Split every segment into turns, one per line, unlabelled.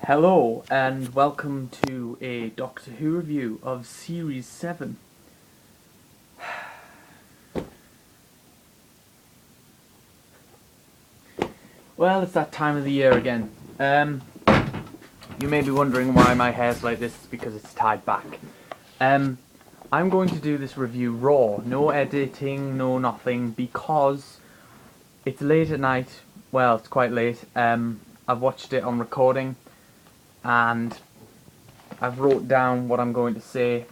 Hello and welcome to a Doctor Who review of Series 7. Well, it's that time of the year again. You may be wondering why my hair's like this. It's because it's tied back. I'm going to do this review raw, no editing, no nothing, because it's late at night. Well, it's quite late. I've watched it on recording and I've wrote down what I'm going to say,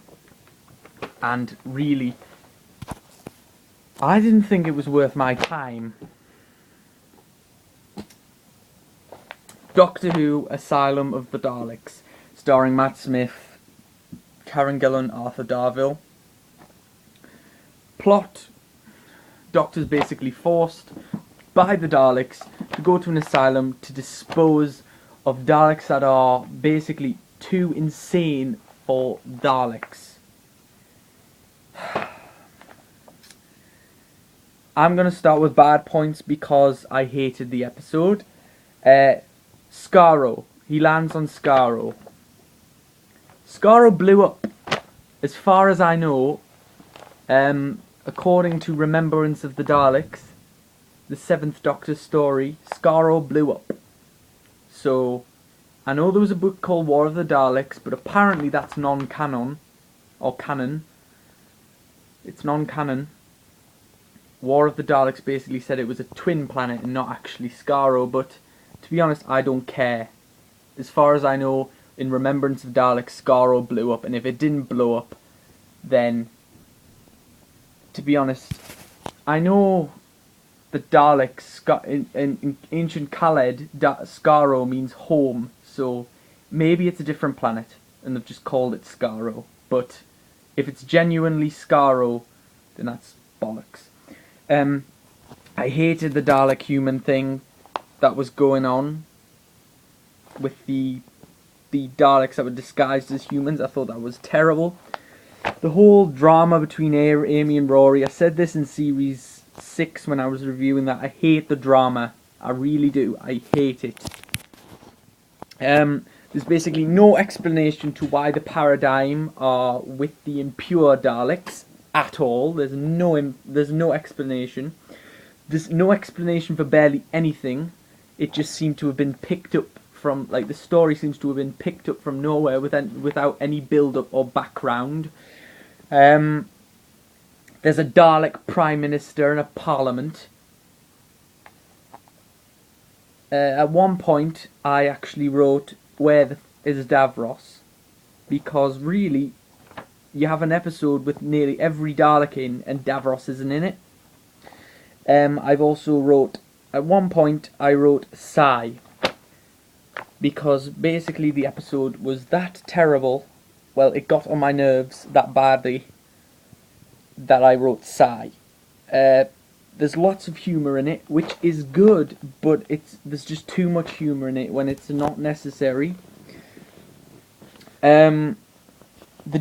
and really, I didn't think it was worth my time. Doctor Who, Asylum of the Daleks, starring Matt Smith, Karen Gillan, Arthur Darvill. Plot: Doctor's basically forced by the Daleks to go to an asylum to dispose of Daleks that are basically too insane for Daleks. I'm going to start with bad points because I hated the episode. Skaro. He lands on Skaro. Skaro blew up. As far as I know, according to Remembrance of the Daleks, the 7th Doctor story, Skaro blew up. So, I know there was a book called War of the Daleks, but apparently that's non-canon. Or canon. It's non-canon. War of the Daleks basically said it was a twin planet and not actually Skaro, but to be honest, I don't care. As far as I know, in Remembrance of Daleks, Skaro blew up, and if it didn't blow up, then, to be honest, I know the Daleks, in ancient Khaled, Skaro means home, so maybe it's a different planet, and they've just called it Skaro, but if it's genuinely Skaro, then that's bollocks. I hated the Dalek human thing that was going on with the Daleks that were disguised as humans. I thought that was terrible. The whole drama between Amy and Rory, I said this in Series 6 when I was reviewing that. I hate the drama. I really do. I hate it. There's basically no explanation to why the Paradigm are with the impure Daleks at all. There's no explanation. There's no explanation for barely anything. It just seemed to have been picked up from, like, the story seems to have been picked up from nowhere without any build-up or background. There's a Dalek Prime Minister and a Parliament. At one point, I actually wrote, where is Davros? Because really, you have an episode with nearly every Dalek in, and Davros isn't in it. I've also wrote, at one point, I wrote Sigh. Because basically the episode was that terrible, well, it got on my nerves that badly, that I wrote Sigh. There's lots of humour in it, which is good, but there's just too much humour in it when it's not necessary. The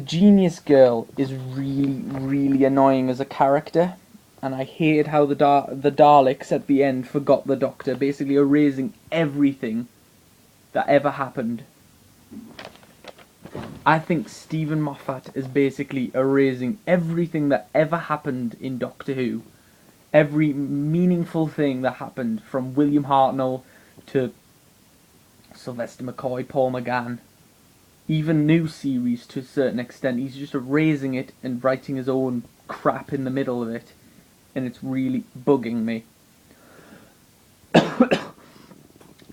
Genius Girl is really, really annoying as a character, and I hated how the Daleks at the end forgot the Doctor, basically erasing everything that ever happened. I think Stephen Moffat is basically erasing everything that ever happened in Doctor Who. Every meaningful thing that happened, from William Hartnell to Sylvester McCoy, Paul McGann, even new series to a certain extent. He's just erasing it and writing his own crap in the middle of it, and it's really bugging me.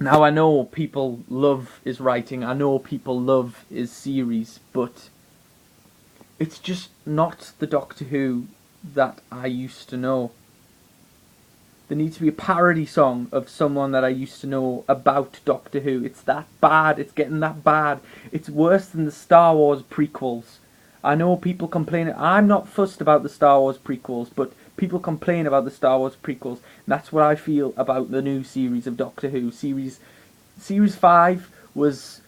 Now, I know people love his writing, I know people love his series, but it's just not the Doctor Who that I used to know. There needs to be a parody song of someone that I used to know about Doctor Who. It's that bad, it's getting that bad. It's worse than the Star Wars prequels. I know people complain, I'm not fussed about the Star Wars prequels, but people complain about the Star Wars prequels. And that's what I feel about the new series of Doctor Who. Series 5 was,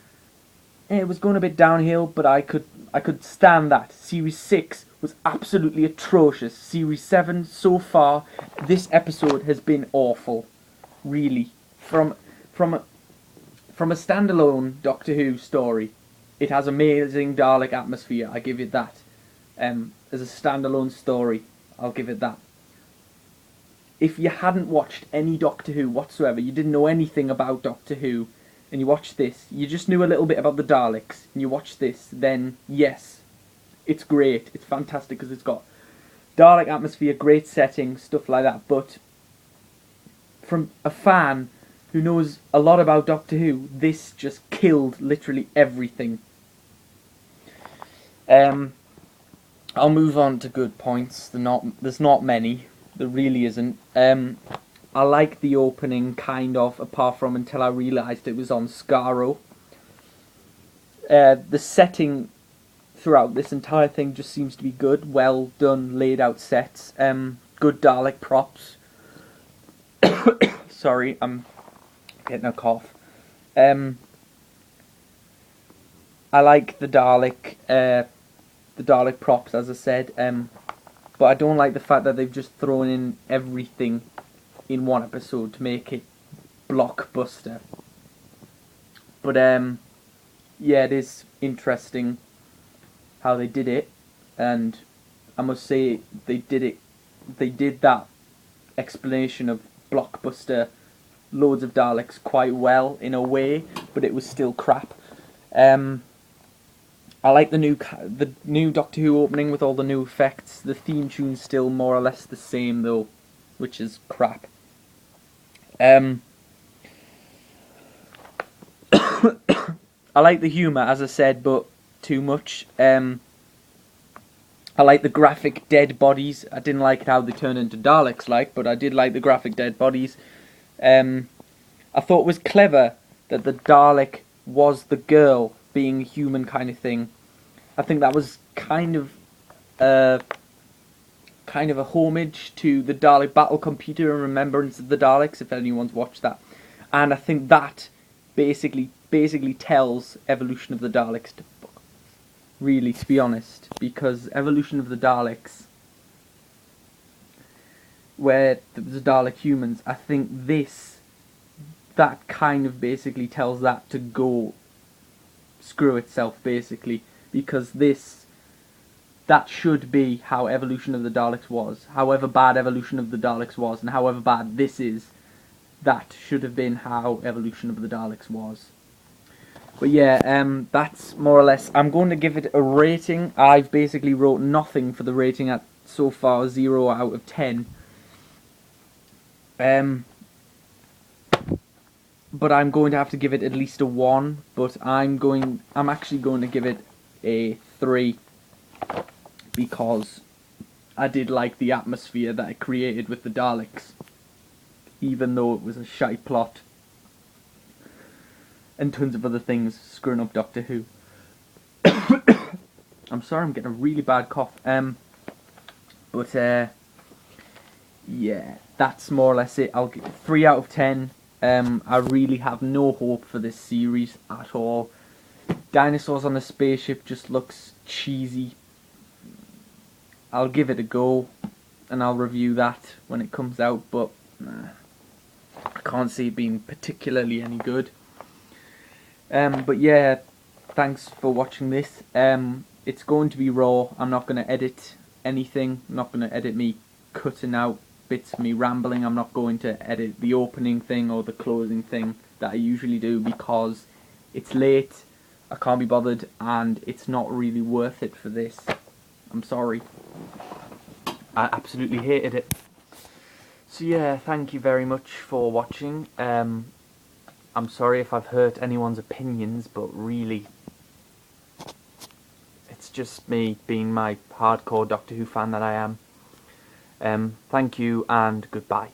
it was going a bit downhill, but I could stand that. Series 6 was absolutely atrocious. Series 7, so far, this episode has been awful. Really. From from a standalone Doctor Who story, it has amazing Dalek atmosphere. I give it that. As a standalone story, I'll give it that. If you hadn't watched any Doctor Who whatsoever, you didn't know anything about Doctor Who, and you watched this, you just knew a little bit about the Daleks, and you watched this, then yes, it's great. It's fantastic because it's got Dalek atmosphere, great setting, stuff like that. But from a fan who knows a lot about Doctor Who, this just killed literally everything. I'll move on to good points. There's not many. There really isn't. I like the opening, kind of, apart from until I realised it was on Skaro. The setting throughout this entire thing just seems to be good. Well done, laid out sets. Good Dalek props. Sorry, I'm getting a cough. I like the Dalek props, as I said. But I don't like the fact that they've just thrown in everything in one episode to make it blockbuster. But yeah, it is interesting how they did it, and I must say they did that explanation of blockbuster loads of Daleks quite well in a way, but it was still crap. I like the new Doctor Who opening with all the new effects. The theme tune's still more or less the same though, which is crap. I like the humour, as I said, but too much. I like the graphic dead bodies. I didn't like how they turned into Daleks, but I did like the graphic dead bodies. I thought it was clever that the Dalek was the girl being a human kind of thing. I think that was kind of a homage to the Dalek Battle Computer and Remembrance of the Daleks, if anyone's watched that. And I think that basically tells Evolution of the Daleks to fuck. Really, to be honest, because Evolution of the Daleks, where there was Dalek humans, I think that kind of basically tells that to go screw itself, basically, because that should be how Evolution of the Daleks was. However bad Evolution of the Daleks was, and however bad this is, that should have been how Evolution of the Daleks was. But yeah, that's more or less. I'm going to give it a rating. I've basically wrote nothing for the rating at so far, 0 out of 10. But I'm going to have to give it at least a 1. But I'm actually going to give it a 3 because I did like the atmosphere that it created with the Daleks, even though it was a shite plot and tons of other things screwing up Doctor Who. I'm sorry, I'm getting a really bad cough. But yeah, that's more or less it. I'll give it 3 out of 10. I really have no hope for this series at all. Dinosaurs on a spaceship just looks cheesy. I'll give it a go, and I'll review that when it comes out, but I can't see it being particularly any good. But yeah, thanks for watching this. It's going to be raw. I'm not going to edit anything. I'm not going to edit me cutting out bits of me rambling. I'm not going to edit the opening thing or the closing thing that I usually do because it's late, I can't be bothered, and it's not really worth it for this. I'm sorry. I absolutely hated it. So yeah, thank you very much for watching. I'm sorry if I've hurt anyone's opinions, but really, it's just me being my hardcore Doctor Who fan that I am. Thank you and goodbye.